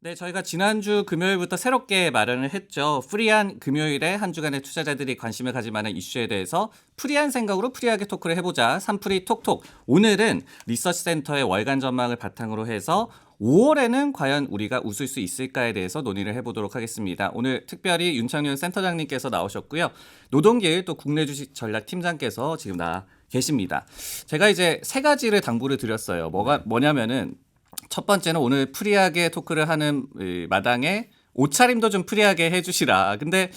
네, 저희가 지난주 금요일부터 새롭게 마련을 했죠. 프리한 금요일에 한 주간의 투자자들이 관심을 가질 만한 이슈에 대해서 프리한 생각으로 프리하게 토크를 해보자. 삼프리 톡톡. 오늘은 리서치 센터의 월간 전망을 바탕으로 해서 5월에는 과연 우리가 웃을 수 있을까에 대해서 논의를 해보도록 하겠습니다. 오늘 특별히 윤창윤 센터장님께서 나오셨고요. 노동길 또 국내 주식 전략 팀장께서 지금 나와 계십니다. 제가 이제 세 가지를 당부를 드렸어요. 뭐냐면은 첫 번째는 오늘 프리하게 토크를 하는 마당에 옷차림도 좀 프리하게 해주시라. 근데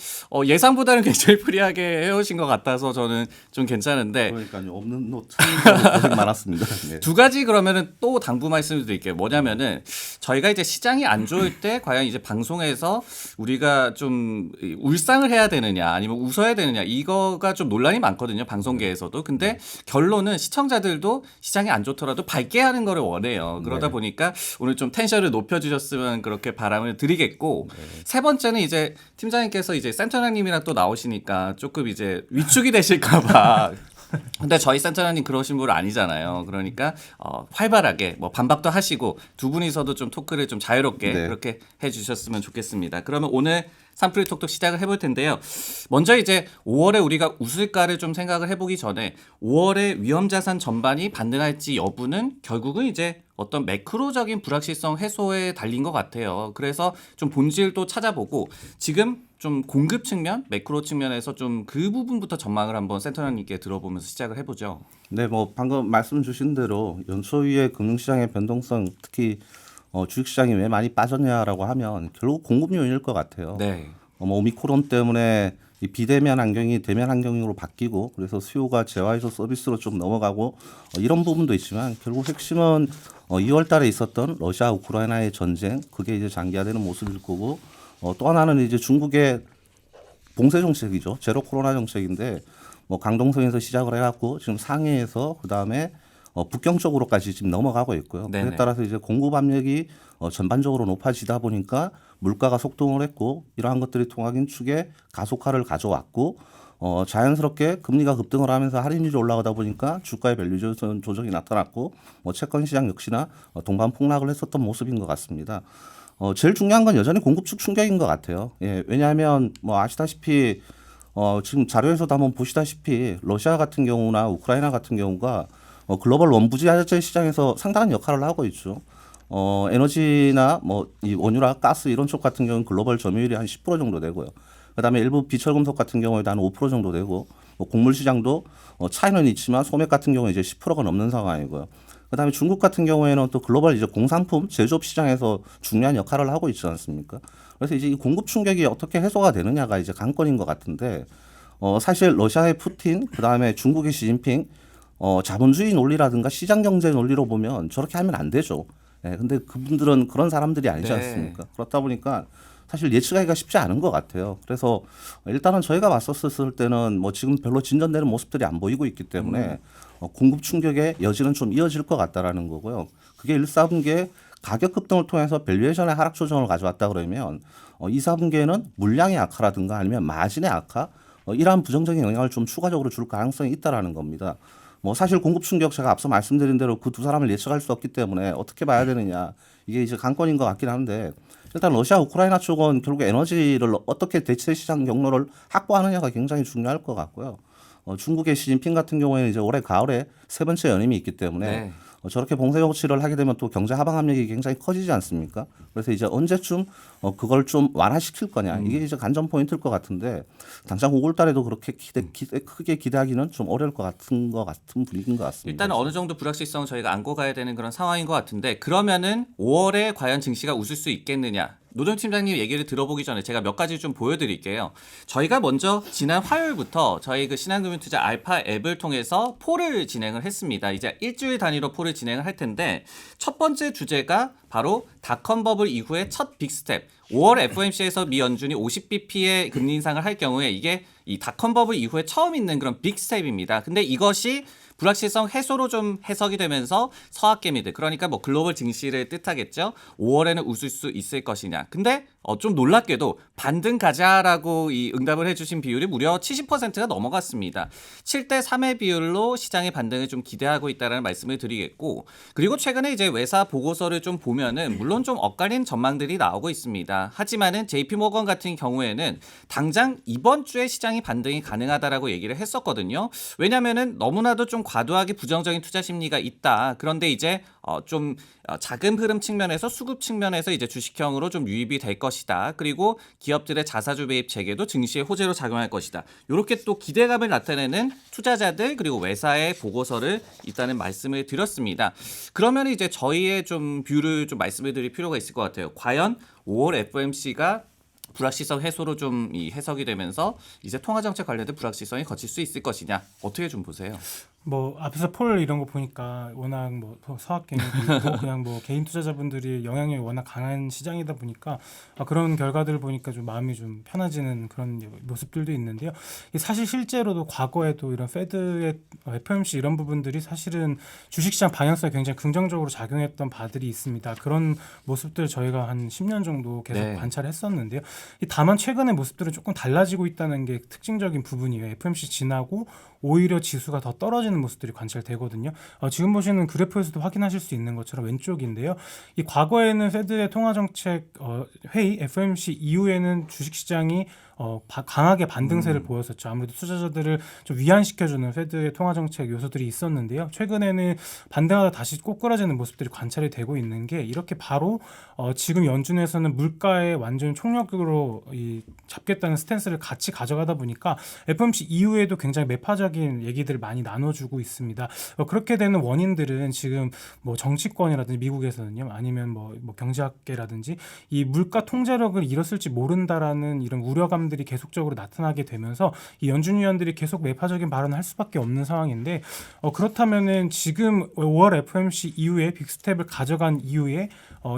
예상보다는 굉장히 프리하게 해오신 것 같아서 저는 좀 괜찮은데 그러니까요. 없는 노트가 고생 많았습니다. 네. 두 가지 그러면은 또 당부 말씀을 드릴게요. 뭐냐면은 저희가 이제 시장이 안 좋을 때 과연 이제 방송에서 우리가 좀 울상을 해야 되느냐 아니면 웃어야 되느냐 이거가 좀 논란이 많거든요. 방송계에서도. 근데 결론은 시청자들도 시장이 안 좋더라도 밝게 하는 거를 원해요. 그러다 네. 보니까 오늘 좀 텐션을 높여주셨으면 그렇게 바람을 드리겠고 세 번째는 이제 팀장님께서 이제 센터장님이랑 또 나오시니까 조금 이제 위축이 되실까봐. 근데 저희 센터장님 그러신 분 아니잖아요. 그러니까 활발하게 뭐 반박도 하시고 두 분이서도 좀 토크를 좀 자유롭게 네. 그렇게 해주셨으면 좋겠습니다. 그러면 오늘 삼프리 톡톡 시작을 해볼 텐데요. 먼저 이제 5월에 우리가 웃을까를 좀 생각을 해보기 전에 5월에 위험자산 전반이 반등할지 여부는 결국은 이제 어떤 매크로적인 불확실성 해소에 달린 것 같아요. 그래서 좀 본질도 찾아보고 지금 좀 공급 측면, 매크로 측면에서 좀 그 부분부터 전망을 한번 센터장님께 들어보면서 시작을 해보죠. 네, 뭐 방금 말씀 주신 대로 연초 이후에 금융시장의 변동성, 특히 주식시장이 왜 많이 빠졌냐라고 하면 결국 공급 요인일 것 같아요. 네. 뭐 오미크론 때문에 이 비대면 환경이 대면 환경으로 바뀌고 그래서 수요가 재화에서 서비스로 좀 넘어가고 이런 부분도 있지만 결국 핵심은 2월 달에 있었던 러시아 우크라이나의 전쟁 그게 이제 장기화되는 모습일 거고 또 하나는 이제 중국의 봉쇄 정책이죠. 제로 코로나 정책인데 뭐 강동성에서 시작을 해갖고 지금 상해에서 그 다음에 북경 쪽으로까지 지금 넘어가고 있고요. 네네. 그에 따라서 이제 공급 압력이 전반적으로 높아지다 보니까 물가가 속동을 했고 이러한 것들이 통화 긴축에 가속화를 가져왔고 자연스럽게 금리가 급등을 하면서 할인율이 올라가다 보니까 주가의 밸류 조정이 나타났고 채권 시장 역시나 동반 폭락을 했었던 모습인 것 같습니다. 제일 중요한 건 여전히 공급 측 충격인 것 같아요. 예, 왜냐하면 뭐 아시다시피 지금 자료에서도 한번 보시다시피 러시아 같은 경우나 우크라이나 같은 경우가 글로벌 원부지화재 시장에서 상당한 역할을 하고 있죠. 에너지나 뭐 이 원유나 가스 이런 쪽 같은 경우는 글로벌 점유율이 한 10% 정도 되고요. 그다음에 일부 비철금속 같은 경우에도 한 5% 정도 되고 뭐 곡물 시장도 차이는 있지만 소맥 같은 경우에 이제 10%가 넘는 상황이고요. 그다음에 중국 같은 경우에는 또 글로벌 이제 공산품 제조업 시장에서 중요한 역할을 하고 있지 않습니까? 그래서 이제 이 공급 충격이 어떻게 해소가 되느냐가 이제 관건인 것 같은데 사실 러시아의 푸틴 그다음에 중국의 시진핑 자본주의 논리라든가 시장 경제 논리로 보면 저렇게 하면 안 되죠. 예, 근데 그분들은 그런 사람들이 아니지 네. 않습니까? 그렇다 보니까 사실 예측하기가 쉽지 않은 것 같아요. 그래서 일단은 저희가 맞섰을 때는 뭐 지금 별로 진전되는 모습들이 안 보이고 있기 때문에 공급 충격의 여지는 좀 이어질 것 같다라는 거고요. 그게 1, 4분기에 가격 급등을 통해서 밸류에이션의 하락 조정을 가져왔다 그러면 2, 4분기에는 물량의 악화라든가 아니면 마진의 악화 이러한 부정적인 영향을 좀 추가적으로 줄 가능성이 있다라는 겁니다. 뭐 사실 공급 충격 제가 앞서 말씀드린 대로 그 두 사람을 예측할 수 없기 때문에 어떻게 봐야 되느냐 이게 이제 관건인 것 같긴 한데 일단 러시아 우크라이나 쪽은 결국 에너지를 어떻게 대체 시장 경로를 확보하느냐가 굉장히 중요할 것 같고요. 중국의 시진핑 같은 경우에는 이제 올해 가을에 세 번째 연임이 있기 때문에 네. 저렇게 봉쇄 정치를 하게 되면 또 경제 하방 압력이 굉장히 커지지 않습니까? 그래서 이제 언제쯤 그걸 좀 완화시킬 거냐 이게 이제 관전 포인트일 것 같은데 당장 5월 달에도 그렇게 크게 기대하기는 좀 어려울 것 같은 분위기인 것 같습니다. 일단 어느 정도 불확실성 저희가 안고 가야 되는 그런 상황인 것 같은데 그러면은 5월에 과연 증시가 웃을 수 있겠느냐? 노정 팀장님 얘기를 들어보기 전에 제가 몇 가지 좀 보여드릴게요. 저희가 먼저 지난 화요일부터 저희 그 신한금융투자 알파 앱을 통해서 폴을 진행을 했습니다. 이제 일주일 단위로 폴을 진행을 할 텐데 첫 번째 주제가 바로 닷컴 버블 이후의 첫 빅스텝. 5월 FOMC에서 미 연준이 50bp의 금리 인상을 할 경우에 이게 이 닷컴 버블 이후에 처음 있는 그런 빅스텝입니다. 근데 이것이 불확실성 해소로 좀 해석이 되면서 서학개미들 그러니까 뭐 글로벌 증시를 뜻하겠죠. 5월에는 웃을 수 있을 것이냐. 근데 좀 놀랍게도 반등 가자라고 이 응답을 해주신 비율이 무려 70%가 넘어갔습니다. 7대 3의 비율로 시장의 반등을 좀 기대하고 있다는 말씀을 드리겠고, 그리고 최근에 이제 외사 보고서를 좀 보면은 물론 좀 엇갈린 전망들이 나오고 있습니다. 하지만은 JP모건 같은 경우에는 당장 이번 주에 시장이 반등이 가능하다라고 얘기를 했었거든요. 왜냐면은 너무나도 좀 과도하게 부정적인 투자 심리가 있다. 그런데 이제 좀 자금 흐름 측면에서 수급 측면에서 이제 주식형으로 좀 유입이 될 것이다. 그리고 기업들의 자사주 매입 체계도 증시의 호재로 작용할 것이다. 이렇게 또 기대감을 나타내는 투자자들 그리고 외사의 보고서를 일단은 말씀을 드렸습니다. 그러면 이제 저희의 좀 뷰를 좀 말씀을 드릴 필요가 있을 것 같아요. 과연 5월 FOMC가 불확실성 해소로 좀 이 해석이 되면서 이제 통화정책 관련된 불확실성이 거칠 수 있을 것이냐, 어떻게 좀 보세요? 뭐 앞에서 폴 이런 거 보니까 워낙 뭐 서학개미도 있고 그냥 뭐 개인 투자자분들이 영향력이 워낙 강한 시장이다 보니까 그런 결과들을 보니까 좀 마음이 좀 편해지는 그런 모습들도 있는데요. 사실 실제로도 과거에도 이런 페드의 FOMC 이런 부분들이 사실은 주식시장 방향성에 굉장히 긍정적으로 작용했던 바들이 있습니다. 그런 모습들 저희가 한 10년 정도 계속 네. 관찰했었는데요. 다만 최근의 모습들은 조금 달라지고 있다는 게 특징적인 부분이에요. FOMC 지나고 오히려 지수가 더 떨어지는 모습들이 관찰되거든요. 지금 보시는 그래프에서도 확인하실 수 있는 것처럼 왼쪽인데요. 이 과거에는 페드의 통화정책 회의 FOMC 이후에는 주식시장이 강하게 반등세를 보였었죠. 아무래도 투자자들을 좀 위안시켜주는 페드의 통화정책 요소들이 있었는데요. 최근에는 반등하다 다시 꼬꾸라지는 모습들이 관찰이 되고 있는 게 이렇게 바로 지금 연준에서는 물가에 완전 총력으로 잡겠다는 스탠스를 같이 가져가다 보니까 FOMC 이후에도 굉장히 매파적인 얘기들을 많이 나눠주고 있습니다. 그렇게 되는 원인들은 지금 뭐 정치권이라든지 미국에서는요, 아니면 뭐 경제학계라든지 이 물가 통제력을 잃었을지 모른다라는 이런 우려감들이 계속적으로 나타나게 되면서 이 연준 위원들이 계속 매파적인 발언을 할 수밖에 없는 상황인데 그렇다면은 지금 5월 FOMC 이후에 빅스텝을 가져간 이후에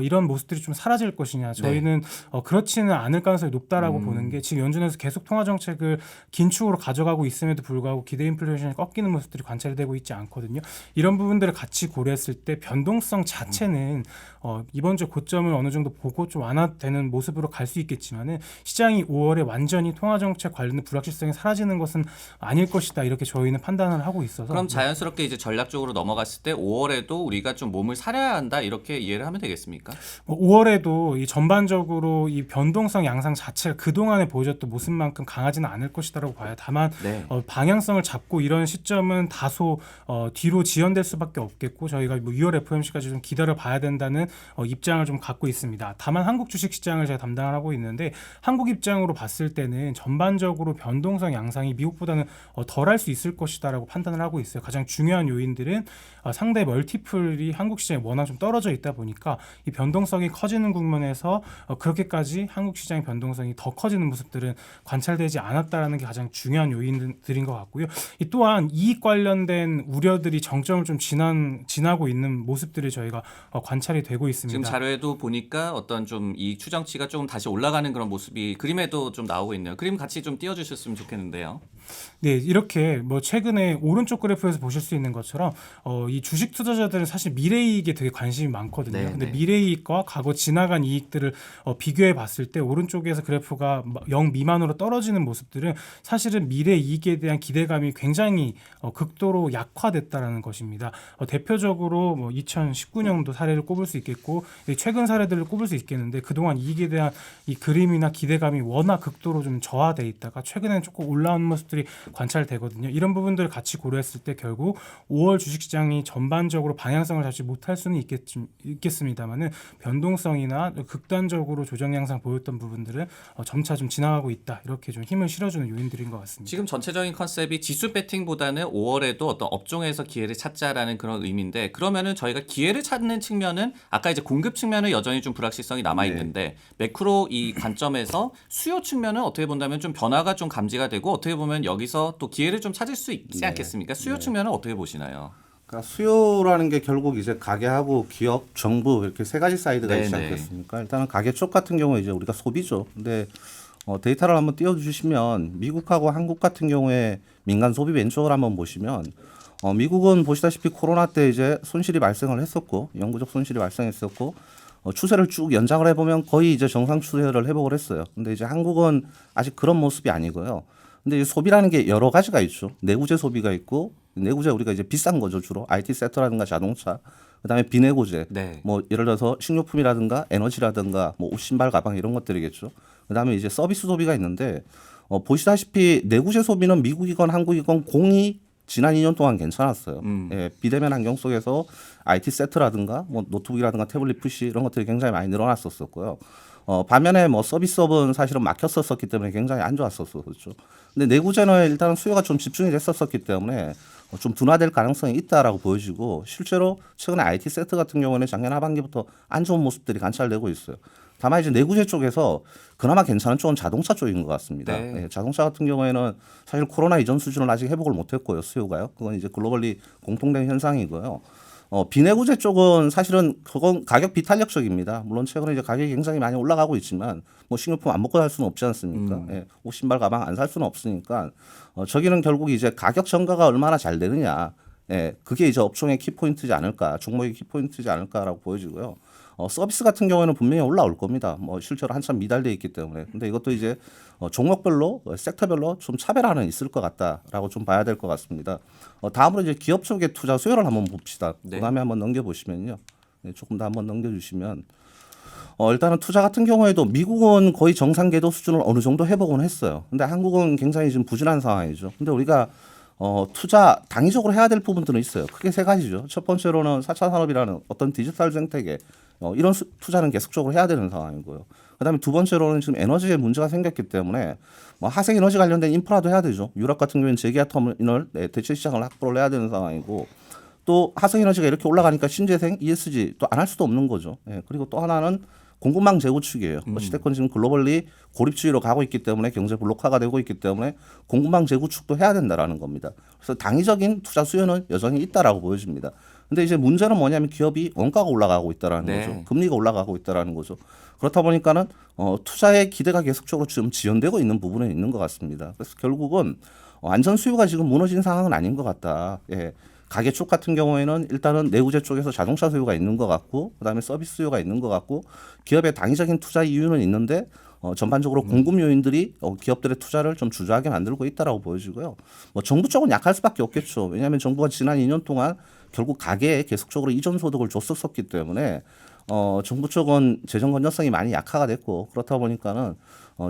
이런 모습들이 좀 사라질 것이냐, 저희는 그렇지는 않을 가능성이 높다라고 보는 게 지금 연준에서 계속 통화 정책을 긴축으로 가져가고 있음에도 불구하고 기대 인플레이션이 꺾이는 모습들이 관찰이 되고 있지 않거든요. 이런 부분들을 같이 고려했을 때 변동성 자체는 이번 주 고점을 어느 정도 보고 좀 완화되는 모습으로 갈 수 있겠지만은 시장이 5월에 완전히 통화 정책 관련된 불확실성이 사라지는 것은 아닐 것이다, 이렇게 저희는 판단을 하고 있어서. 그럼 자연스럽게 이제 전략적으로 넘어갔을 때 5월에도 우리가 좀 몸을 사려야 한다, 이렇게 이해를 하면 되겠습니까? 5월에도 이 전반적으로 이 변동성 양상 자체가 그동안에 보여줬던 모습만큼 강하지는 않을 것이다라고 봐요. 다만 네. 방향성을 잡고 이런 시점은 다소 뒤로 지연될 수밖에 없겠고, 저희가 뭐 6월 FOMC까지 좀 기다려 봐야 된다는 입장을 좀 갖고 있습니다. 다만 한국 주식시장을 제가 담당을 하고 있는데, 한국 입장으로 봤을 때는 전반적으로 변동성 양상이 미국보다는 덜할 수 있을 것이다라고 판단을 하고 있어요. 가장 중요한 요인들은 상대 멀티플이 한국 시장에 워낙 좀 떨어져 있다 보니까 이 변동성이 커지는 국면에서 그렇게까지 한국 시장의 변동성이 더 커지는 모습들은 관찰되지 않았다라는 게 가장 중요한 요인들인 것 같고요. 또한 이익 관련된 우려들이 정점을 좀 지나고 있는 모습들이 저희가 관찰이 되고 있습니다. 지금 자료에도 보니까 어떤 좀 이 추정치가 조금 다시 올라가는 그런 모습이 그림에도 좀 나오고 있네요. 그림 같이 좀 띄워주셨으면 좋겠는데요. 네, 이렇게 뭐 최근에 오른쪽 그래프에서 보실 수 있는 것처럼 이 주식 투자자들은 사실 미래이익에 되게 관심이 많거든요. 네, 근데 네. 미래이익과 과거 지나간 이익들을 비교해 봤을 때 오른쪽에서 그래프가 0 미만으로 떨어지는 모습들은 사실은 미래이익에 대한 기대감이 굉장히 극도로 약화됐다라는 것입니다. 대표적으로 뭐 2019년도 사례를 꼽을 수 있겠고 최근 사례들을 꼽을 수 있겠는데, 그동안 이익에 대한 이 그림이나 기대감이 워낙 극도로 좀 저하돼 있다가 최근에는 조금 올라온 모습들이 관찰되거든요. 이런 부분들을 같이 고려했을 때 결국 5월 주식시장이 전반적으로 방향성을 잡지 못할 수는 있겠습니다만은 변동성이나 극단적으로 조정 양상 보였던 부분들은 점차 좀 지나가고 있다, 이렇게 좀 힘을 실어주는 요인들인 것 같습니다. 지금 전체적인 컨셉이 지수 배팅보다는 5월에도 어떤 업종에서 기회를 찾자라는 그런 의미인데, 그러면은 저희가 기회를 찾는 측면은 아까 이제 공급 측면은 여전히 좀 불확실성이 남아 있는데 매크로 이 관점에서 수요 측면은 어떻게 본다면 좀 변화가 좀 감지가 되고, 어떻게 보면 여기서 또 기회를 좀 찾을 수 있지 않겠습니까? 수요 측면은 어떻게 보시나요? 그러니까 수요라는 게 결국 이제 가게하고 기업, 정부 이렇게 세 가지 사이드가 있지 네네. 않겠습니까? 일단은 가게 쪽 같은 경우에 이제 우리가 소비죠. 근데 데이터를 한번 띄워주시면 미국하고 한국 같은 경우에 민간 소비 왼쪽을 한번 보시면 미국은 보시다시피 코로나 때 이제 손실이 발생을 했었고, 영구적 손실이 발생했었고, 추세를 쭉 연장을 해보면 거의 이제 정상 추세를 회복을 했어요. 근데 이제 한국은 아직 그런 모습이 아니고요. 근데 이 소비라는 게 여러 가지가 있죠. 내구재 소비가 있고 내구재 우리가 이제 비싼 거죠 주로 IT 섹터라든가 자동차. 그다음에 비내구재. 네. 뭐 예를 들어서 식료품이라든가 에너지라든가 뭐 옷, 신발, 가방 이런 것들이겠죠. 그다음에 이제 서비스 소비가 있는데 보시다시피 내구재 소비는 미국이건 한국이건 공이 지난 2년 동안 괜찮았어요. 예, 비대면 환경 속에서 IT 세트라든가 뭐 노트북이라든가 태블릿 PC 이런 것들이 굉장히 많이 늘어났었고요. 반면에 뭐 서비스업은 사실은 막혔었기 때문에 굉장히 안 좋았었었죠. 근데 내구재는 일단은 수요가 좀 집중이 됐었기 때문에 좀 둔화될 가능성이 있다라고 보여지고 실제로 최근에 IT 세트 같은 경우는 작년 하반기부터 안 좋은 모습들이 관찰되고 있어요. 다만 이제 내구재 쪽에서 그나마 괜찮은 쪽은 자동차 쪽인 것 같습니다. 네. 예, 자동차 같은 경우에는 사실 코로나 이전 수준을 아직 회복을 못했고요. 수요가요. 그건 이제 글로벌리 공통된 현상이고요. 비내구재 쪽은 사실은 그건 가격 비탄력적입니다. 물론 최근에 이제 가격이 굉장히 많이 올라가고 있지만 뭐 식료품 안 먹고 살 수는 없지 않습니까? 예, 옷, 신발, 가방 안 살 수는 없으니까 저기는 결국 이제 가격 전가가 얼마나 잘 되느냐. 예, 그게 이제 업종의 키포인트지 않을까, 종목의 키포인트지 않을까라고 보여지고요. 서비스 같은 경우에는 분명히 올라올 겁니다. 뭐 실제로 한참 미달돼 있기 때문에. 근데 이것도 이제 종목별로, 섹터별로 좀 차별화는 있을 것 같다라고 좀 봐야 될 것 같습니다. 다음으로 이제 기업 쪽의 투자 수요를 한번 봅시다. 네. 그다음에 한번 넘겨보시면요. 네, 조금 더 한번 넘겨주시면. 일단은 투자 같은 경우에도 미국은 거의 정상 궤도 수준을 어느 정도 회복은 했어요. 근데 한국은 굉장히 지금 부진한 상황이죠. 근데 우리가 투자 당위적으로 해야 될 부분들은 있어요. 크게 세 가지죠. 첫 번째로는 4차 산업이라는 어떤 디지털 생태계 이런 투자는 계속적으로 해야 되는 상황이고요. 그다음에 두 번째로는 지금 에너지에 문제가 생겼기 때문에 뭐 하생 에너지 관련된 인프라도 해야 되죠. 유럽 같은 경우에는 재계약 터미널 대체 시장을 확보를 해야 되는 상황이고 또 하생 에너지가 이렇게 올라가니까 신재생 ESG 또 안 할 수도 없는 거죠. 예, 그리고 또 하나는 공급망 재구축이에요. 어찌됐건 지금 글로벌리 고립주의로 가고 있기 때문에 경제 블록화가 되고 있기 때문에 공급망 재구축도 해야 된다라는 겁니다. 그래서 당위적인 투자 수요는 여전히 있다라고 보여집니다. 근데 이제 문제는 뭐냐면 기업이 원가가 올라가고 있다라는 네. 거죠. 금리가 올라가고 있다라는 거죠. 그렇다 보니까는 투자의 기대가 계속적으로 좀 지연되고 있는 부분은 있는 것 같습니다. 그래서 결국은 안전 수요가 지금 무너진 상황은 아닌 것 같다. 예. 가계 쪽 같은 경우에는 일단은 내구재 쪽에서 자동차 수요가 있는 것 같고 그다음에 서비스 수요가 있는 것 같고 기업의 당위적인 투자 이유는 있는데 전반적으로 공급 요인들이 기업들의 투자를 좀 주저하게 만들고 있다라고 보여지고요. 뭐 정부 쪽은 약할 수밖에 없겠죠. 왜냐하면 정부가 지난 2년 동안 결국 가계에 계속적으로 이전 소득을 줬었기 때문에 정부 쪽은 재정 건전성이 많이 약화가 됐고 그렇다 보니까는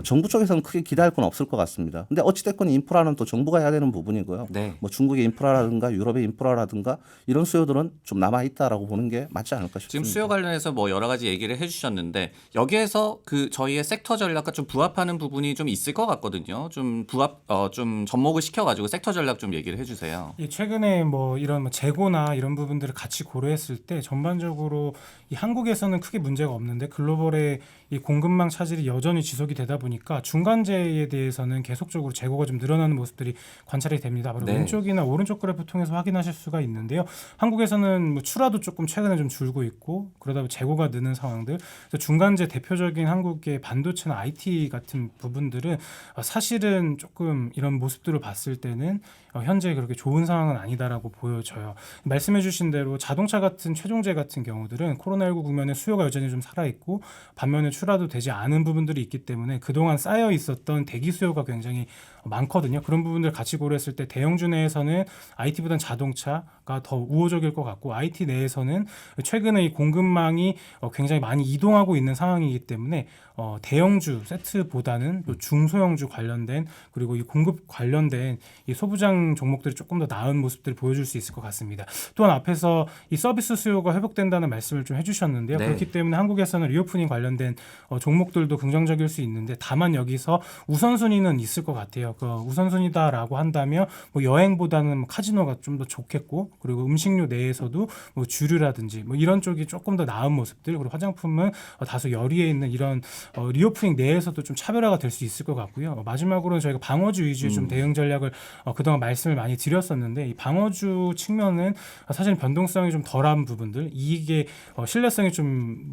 정부 쪽에서는 크게 기대할 건 없을 것 같습니다. 근데 어찌됐건 인프라는 또 정부가 해야 되는 부분이고요. 네. 뭐 중국의 인프라라든가 유럽의 인프라라든가 이런 수요들은 좀 남아 있다라고 보는 게 맞지 않을까 싶습니다. 지금 수요 관련해서 뭐 여러 가지 얘기를 해주셨는데 여기에서 그 저희의 섹터 전략과 좀 부합하는 부분이 좀 있을 것 같거든요. 좀 좀 접목을 시켜가지고 섹터 전략 좀 얘기를 해주세요. 예, 최근에 뭐 이런 뭐 재고나 이런 부분들을 같이 고려했을 때 전반적으로 이 한국에서는 크게 문제가 없는데 글로벌의 이 공급망 차질이 여전히 지속이 되다 보니까 중간재에 대해서는 계속적으로 재고가 좀 늘어나는 모습들이 관찰이 됩니다. 바로 네. 왼쪽이나 오른쪽 그래프 통해서 확인하실 수가 있는데요. 한국에서는 뭐 출하도 조금 최근에 좀 줄고 있고 그러다 보니 재고가 느는 상황들. 그래서 중간재 대표적인 한국의 반도체나 IT 같은 부분들은 사실은 조금 이런 모습들을 봤을 때는 현재 그렇게 좋은 상황은 아니다라고 보여져요. 말씀해주신 대로 자동차 같은 최종재 같은 경우들은 코로나19 국면에 수요가 여전히 좀 살아있고 반면에 출하도 되지 않은 부분들이 있기 때문에 그동안 쌓여 있었던 대기 수요가 굉장히 많거든요. 그런 부분들 같이 고려했을 때 대형주 내에서는 IT보다는 자동차가 더 우호적일 것 같고 IT 내에서는 최근에 이 공급망이 굉장히 많이 이동하고 있는 상황이기 때문에 대형주 세트보다는 또 중소형주 관련된 그리고 이 공급 관련된 이 소부장 종목들이 조금 더 나은 모습들을 보여줄 수 있을 것 같습니다. 또한 앞에서 이 서비스 수요가 회복된다는 말씀을 좀 해주셨는데요. 네. 그렇기 때문에 한국에서는 리오프닝 관련된 종목들도 긍정적일 수 있는데 다만 여기서 우선순위는 있을 것 같아요. 그 우선순위다라고 한다면 뭐 여행보다는 뭐 카지노가 좀 더 좋겠고 그리고 음식료 내에서도 뭐 주류라든지 뭐 이런 쪽이 조금 더 나은 모습들 그리고 화장품은 다소 열의에 있는 이런 리오프닝 내에서도 좀 차별화가 될 수 있을 것 같고요. 마지막으로는 저희가 방어주 위주의 좀 대응 전략을 그동안 말씀을 많이 드렸었는데 이 방어주 측면은 사실 변동성이 좀 덜한 부분들 이익의 신뢰성이 좀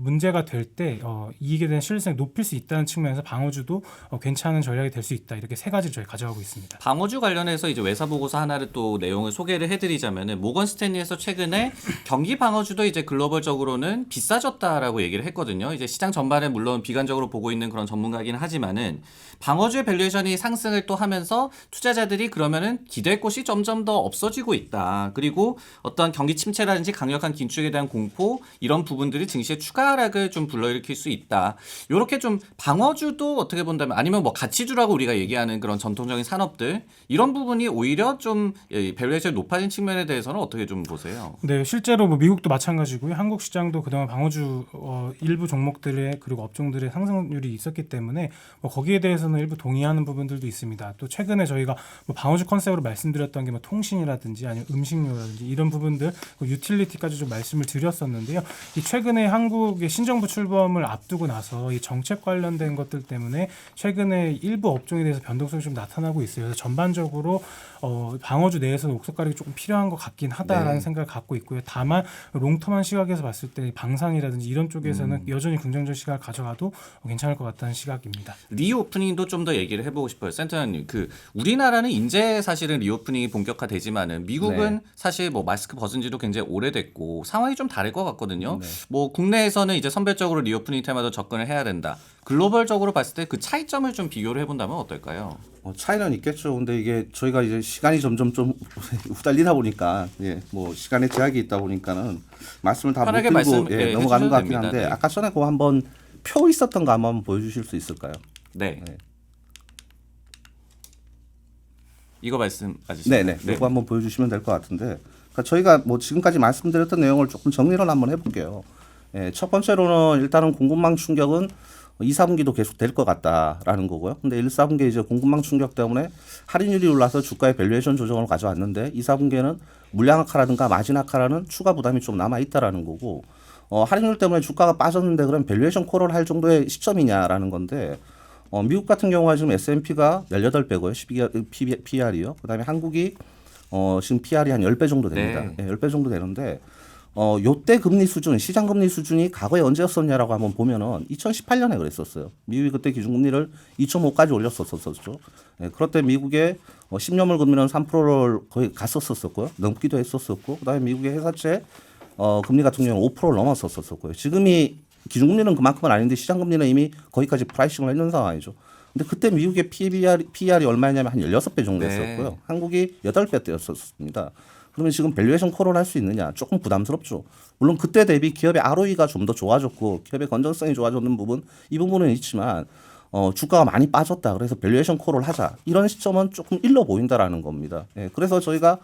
문제가 될 때 이익에 대한 신뢰성이 높일 수 있다는 측면에서 방어주도 괜찮은 전략이 될 수 있다. 이렇게 세 가지를 저희 가져가고 있습니다. 방어주 관련해서 이제 외사 보고서 하나를 또 내용을 소개를 해드리자면은 모건 스탠리에서 최근에 경기 방어주도 이제 글로벌적으로는 비싸졌다라고 얘기를 했거든요. 이제 시장 전반에 물론 비관적으로 보고 있는 그런 전문가이긴 하지만은 방어주의 밸류에이션이 상승을 또 하면서 투자자들이 그러면은 기댈 곳이 점점 더 없어지고 있다. 그리고 어떤 경기 침체라든지 강력한 긴축에 대한 공포 이런 부분들이 증시의 추가 하락을 좀 불러일으킬 수 있다. 이렇게 좀 방어주도 어떻게 본다면 아니면 뭐 가치주라고 우리가 얘기하는 그런 전통적인 산업들 이런 부분이 오히려 좀 밸류에이션이 높아진 측면에 대해서는 어떻게 좀 보세요? 네, 실제로 뭐 미국도 마찬가지고요. 한국 시장도 그동안 방어주 일부 종목들의 그리고 업종들의 상승률이 있었기 때문에 뭐 거기에 대해서는 일부 동의하는 부분들도 있습니다. 또 최근에 저희가 뭐 방어주 컨셉으로 말씀드렸던 게 뭐 통신이라든지 아니면 음식료라든지 이런 부분들, 유틸리티까지 좀 말씀을 드렸었는데요. 이 최근에 한국의 신정부 출범을 앞두고 나서 이 정책 관련된 것들 때문에 최근에 일부 업종에 대해서 변동성이 좀 나타나고 있어요. 그래서 전반적으로 방어주 내에서 녹색 가격이 조금 필요한 것 같긴 하다라는 생각을 갖고 있고요. 다만 롱텀한 시각에서 봤을 때 방산이라든지 이런 쪽에서는 여전히 긍정적 시각을 가져가도 괜찮을 것 같다는 시각입니다. 리오프닝도 좀 더 얘기를 해보고 싶어요. 센터장님, 우리나라는 이제 사실은 리오프닝이 본격화되지만은 미국은 네. 사실 뭐 마스크 벗은 지도 굉장히 오래됐고 상황이 좀 다를 것 같거든요. 네. 뭐 국내에서는 이제 선별적으로 리오프닝 테마도 접근을 해야 된다. 글로벌적으로 봤을 때 그 차이점을 좀 비교를 해본다면 어떨까요? 차이는 있겠죠. 근데 이게 저희가 이제 시간이 점점 좀 후달리다 보니까 뭐 시간에 제약이 있다 보니까는 말씀을 다 못 편하게 드리고 말씀, 넘어가는 것 같긴 해주셔도 한데 됩니다. 아까 전에 그거 한번 표 있었던 거 한번 보여주실 수 있을까요? 네. 네. 이거 말씀하시죠. 네네. 이거 한번 보여주시면 될 것 같은데, 그러니까 저희가 뭐 지금까지 말씀드렸던 내용을 조금 정리를 한번 해볼게요. 첫 번째로는 일단은 공급망 충격은 2, 4분기도 계속 될 것 같다라는 거고요. 근데 1, 4분기에 이제 공급망 충격 때문에 할인율이 올라서 주가의 밸류에이션 조정을 가져왔는데 2, 4분기에는 물량 악화라든가 마진 악화라는 추가 부담이 좀 남아 있다라는 거고, 할인율 때문에 주가가 빠졌는데 그럼 밸류에이션 콜을 할 정도의 시점이냐라는 건데, 미국 같은 경우가 지금 S&P가 18배고요. 12개월 PR이요. 그다음에 한국이 지금 PR이 한 10배 정도 됩니다. 네. 10배 정도 되는데 요때 금리 수준, 시장 금리 수준이 과거에 언제였었냐라고 한번 보면은 2018년에 그랬었어요. 미국이 그때 기준금리를 2.5까지 올렸었었죠. 그럴 때 미국의 10년물 금리는 3%를 거의 갔었었고요. 넘기도 했었었고, 그다음에 미국의 회사채 금리 같은 경우는 5%를 넘었었었고요. 지금이 기준금리는 그만큼은 아닌데 시장금리는 이미 거기까지 프라이싱을 했는 상황이죠. 근데 그때 미국의 PR이 얼마냐면 한 16배 정도 했었고요. 네. 한국이 8배대였었습니다. 그러면 지금 밸류에이션 콜을 할 수 있느냐? 조금 부담스럽죠. 물론 그때 대비 기업의 ROE가 좀 더 좋아졌고 기업의 건전성이 좋아졌는 부분, 이 부분은 있지만 주가가 많이 빠졌다. 그래서 밸류에이션 콜을 하자. 이런 시점은 조금 일러 보인다라는 겁니다. 그래서 저희가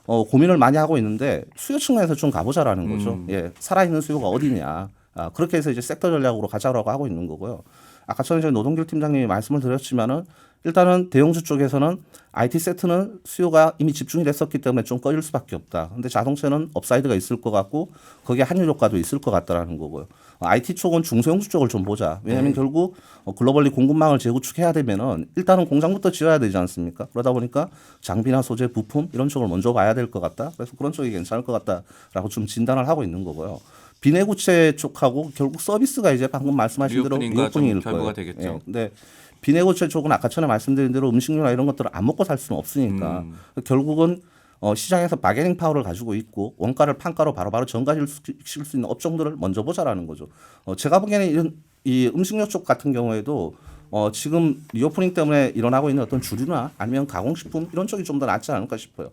고민을 많이 하고 있는데 수요 측면에서 좀 가보자라는 거죠. 살아있는 수요가 어디냐. 그렇게 해서 이제 섹터 전략으로 가자라고 하고 있는 거고요. 아까 전에 저희 노동길 팀장님이 말씀을 드렸지만은 일단은 대형주 쪽에서는 IT 세트는 수요가 이미 집중이 됐었기 때문에 좀 꺼질 수밖에 없다. 근데 자동차는 업사이드가 있을 것 같고 거기에 환율 효과도 있을 것 같다라는 거고요. IT 쪽은 중소형주 쪽을 좀 보자. 왜냐하면 결국 글로벌리 공급망을 재구축해야 되면은 일단은 공장부터 지어야 되지 않습니까? 그러다 보니까 장비나 소재, 부품 이런 쪽을 먼저 봐야 될 것 같다. 그래서 그런 쪽이 괜찮을 것 같다라고 좀 진단을 하고 있는 거고요. 비내구체 쪽하고 결국 서비스가 이제 방금 말씀하신 대로 리오프닝과 좀 리오프닝일 결부가 거예요. 되겠죠. 근데 비내구체 쪽은 아까 전에 말씀드린 대로 음식료나 이런 것들을 안 먹고 살 수는 없으니까 결국은 시장에서 바게닝 파워를 가지고 있고 원가를 판가로 바로바로 전가시킬 수 있는 업종들을 먼저 보자라는 거죠. 제가 보기에는 이 음식료 쪽 같은 경우에도 지금 리오프닝 때문에 일어나고 있는 어떤 주류나 아니면 가공식품 이런 쪽이 좀 더 낫지 않을까 싶어요.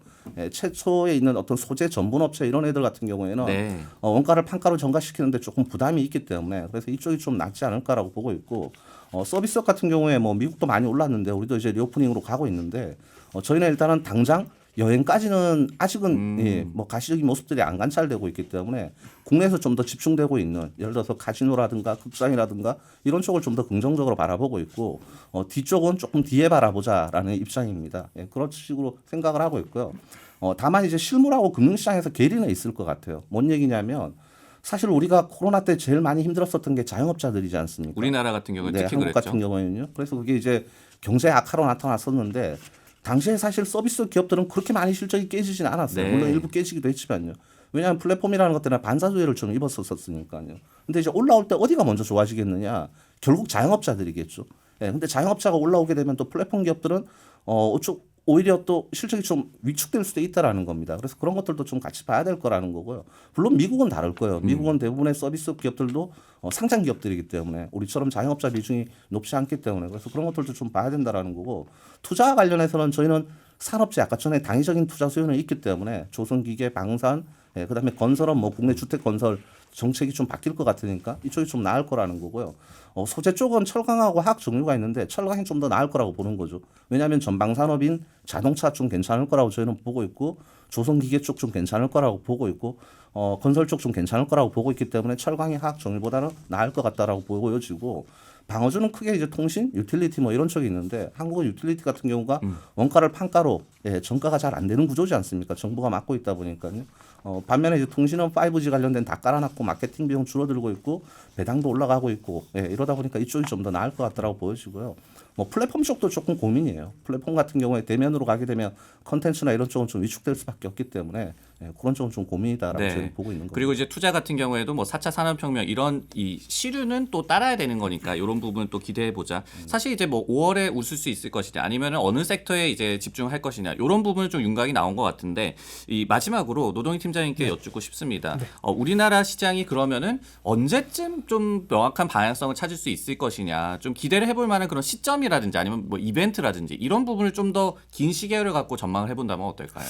최초에 있는 어떤 소재 전분 업체 이런 애들 같은 경우에는 네. 원가를 판가로 전가시키는데 조금 부담이 있기 때문에 그래서 이쪽이 좀 낫지 않을까라고 보고 있고, 서비스업 같은 경우에 뭐 미국도 많이 올랐는데 우리도 이제 리오프닝으로 가고 있는데 저희는 일단은 당장 여행까지는 아직은 뭐 가시적인 모습들이 안 관찰되고 있기 때문에 국내에서 좀 더 집중되고 있는 예를 들어서 카지노라든가 극장이라든가 이런 쪽을 좀 더 긍정적으로 바라보고 있고, 뒤쪽은 조금 뒤에 바라보자라는 입장입니다. 그런 식으로 생각을 하고 있고요. 다만 이제 실물하고 금융시장에서 괴리는 있을 것 같아요. 뭔 얘기냐면 사실 우리가 코로나 때 제일 많이 힘들었었던 게 자영업자들이지 않습니까? 우리나라 같은 경우는 네, 특히 한국 그랬죠. 같은 경우에는요. 그래서 그게 이제 경제 악화로 나타났었는데 당시에 사실 서비스 기업들은 그렇게 많이 실적이 깨지지는 않았어요. 네. 물론 일부 깨지기도 했지만요. 왜냐하면 플랫폼이라는 것들은 반사조회를 좀 입었었으니까요. 근데 이제 올라올 때 어디가 먼저 좋아지겠느냐? 결국 자영업자들이겠죠. 예, 근데 자영업자가 올라오게 되면 또 플랫폼 기업들은 오히려 또 실적이 좀 위축될 수도 있다라는 겁니다. 그래서 그런 것들도 좀 같이 봐야 될 거라는 거고요. 물론 미국은 다를 거예요. 미국은 대부분의 서비스 기업들도 상장 기업들이기 때문에 우리처럼 자영업자 비중이 높지 않기 때문에 그래서 그런 것들도 좀 봐야 된다라는 거고 투자와 관련해서는 저희는 산업재 아까 전에 당위적인 투자 수요는 있기 때문에 조선기계, 방산, 그다음에 건설업, 뭐 국내 주택 건설 정책이 좀 바뀔 것 같으니까 이쪽이 좀 나을 거라는 거고요. 소재 쪽은 철강하고 화학 종류가 있는데 철강이 좀 더 나을 거라고 보는 거죠. 왜냐하면 전방 산업인 자동차 좀 괜찮을 거라고 저희는 보고 있고 조선기계 쪽 좀 괜찮을 거라고 보고 있고 건설 쪽 좀 괜찮을 거라고 보고 있기 때문에 철강이 화학 종류보다는 나을 것 같다라고 보여지고 방어주는 크게 이제 통신, 유틸리티 뭐 이런 쪽이 있는데 한국은 유틸리티 같은 경우가 원가를 판가로 정가가 잘 안 되는 구조지 않습니까? 정부가 맡고 있다 보니까요. 반면에 이제 통신은 5G 관련된 다 깔아놨고 마케팅 비용 줄어들고 있고 배당도 올라가고 있고 이러다 보니까 이쪽이 좀 더 나을 것 같다라고 보여지고요. 뭐 플랫폼 쪽도 조금 고민이에요. 플랫폼 같은 경우에 대면으로 가게 되면 컨텐츠나 이런 쪽은 좀 위축될 수밖에 없기 때문에 그런 쪽은 좀 고민이다라고 저는 보고 있는 거예요. 그리고 이제 투자 같은 경우에도 뭐 4차 산업혁명 이런 이 시류는 또 따라야 되는 거니까 이런 부분 또 기대해 보자. 사실 이제 뭐 5월에 웃을 수 있을 것이냐 아니면 어느 섹터에 이제 집중할 것이냐 이런 부분은 좀 윤곽이 나온 것 같은데 이 마지막으로 노동희 팀장님께 여쭙고 싶습니다. 우리나라 시장이 그러면은 언제쯤 좀 명확한 방향성을 찾을 수 있을 것이냐 좀 기대를 해볼 만한 그런 시점이라든지 아니면 뭐 이벤트라든지 이런 부분을 좀 더 긴 시계를 갖고 전망을 해본다면 어떨까요?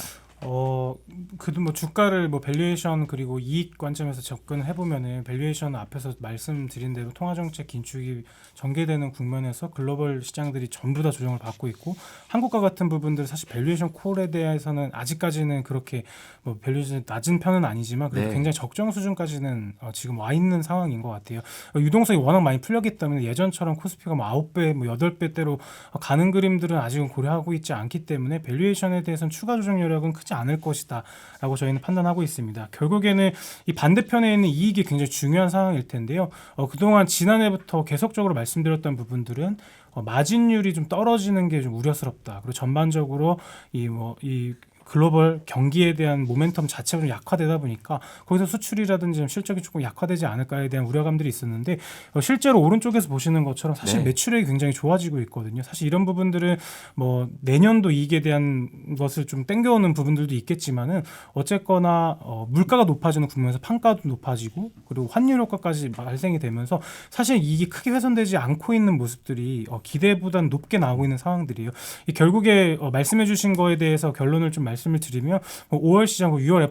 그래도 뭐 주가를 뭐 밸류에이션 그리고 이익 관점에서 접근해 보면은 밸류에이션 앞에서 말씀드린 대로 통화 정책 긴축이 전개되는 국면에서 글로벌 시장들이 전부 다 조정을 받고 있고 한국과 같은 부분들 사실 밸류에이션 콜에 대해서는 아직까지는 그렇게 뭐 밸류에이션 낮은 편은 아니지만 그래도 굉장히 적정 수준까지는 지금 와 있는 상황인 것 같아요. 유동성이 워낙 많이 풀렸기 때문에 예전처럼 코스피가 뭐 9배, 뭐 8배대로 가는 그림들은 아직은 고려하고 있지 않기 때문에 밸류에이션에 대해서는 추가 조정 여력은 크지 않을 것이다라고 저희는 판단하고 있습니다. 결국에는 이 반대편에 있는 이익이 굉장히 중요한 상황일 텐데요. 그동안 지난해부터 계속적으로 말씀드렸던 부분들은 마진율이 좀 떨어지는 게 좀 우려스럽다. 그리고 전반적으로 이 글로벌 경기에 대한 모멘텀 자체가 좀 약화되다 보니까 거기서 수출이라든지 좀 실적이 조금 약화되지 않을까에 대한 우려감들이 있었는데 실제로 오른쪽에서 보시는 것처럼 사실 매출액이 굉장히 좋아지고 있거든요. 사실 이런 부분들은 뭐 내년도 이익에 대한 것을 좀 땡겨오는 부분들도 있겠지만은 어쨌거나 물가가 높아지는 국면에서 판가도 높아지고 그리고 환율 효과까지 발생이 되면서 사실 이익이 크게 훼손되지 않고 있는 모습들이 기대보다는 높게 나오고 있는 상황들이에요. 결국에 말씀해주신 거에 대해서 결론을 좀 말씀을 드리면 5월 시장, 6월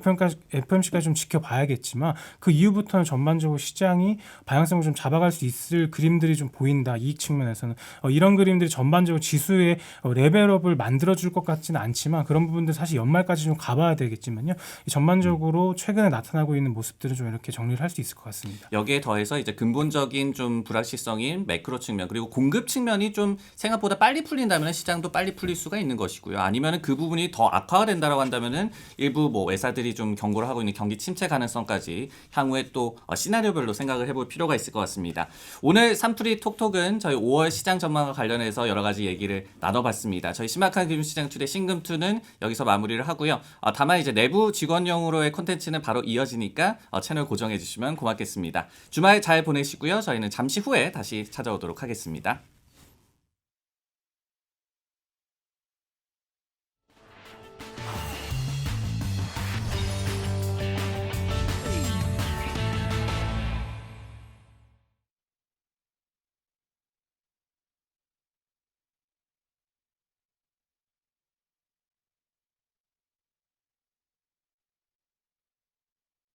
FOMC까지 좀 지켜봐야겠지만 그 이후부터는 전반적으로 시장이 방향성을 좀 잡아갈 수 있을 그림들이 좀 보인다. 이익 측면에서는 이런 그림들이 전반적으로 지수의 레벨업을 만들어줄 것 같지는 않지만 그런 부분들 사실 연말까지 좀 가봐야 되겠지만요. 전반적으로 최근에 나타나고 있는 모습들을 좀 이렇게 정리를 할 수 있을 것 같습니다. 여기에 더해서 이제 근본적인 좀 불확실성인 매크로 측면 그리고 공급 측면이 좀 생각보다 빨리 풀린다면 시장도 빨리 풀릴 수가 있는 것이고요. 아니면은 그 부분이 더 악화가 된다라고 한다면은 일부 뭐 회사들이 좀 경고를 하고 있는 경기 침체 가능성까지 향후에 또 시나리오별로 생각을 해볼 필요가 있을 것 같습니다. 오늘 삼프리 톡톡은 저희 5월 시장 전망과 관련해서 여러 가지 얘기를 나눠봤습니다. 저희 심각한 금융시장 투대 신금투는 여기서 마무리를 하고요. 다만 이제 내부 직원용으로의 콘텐츠는 바로 이어지니까 채널 고정해 주시면 고맙겠습니다. 주말 잘 보내시고요. 저희는 잠시 후에 다시 찾아오도록 하겠습니다.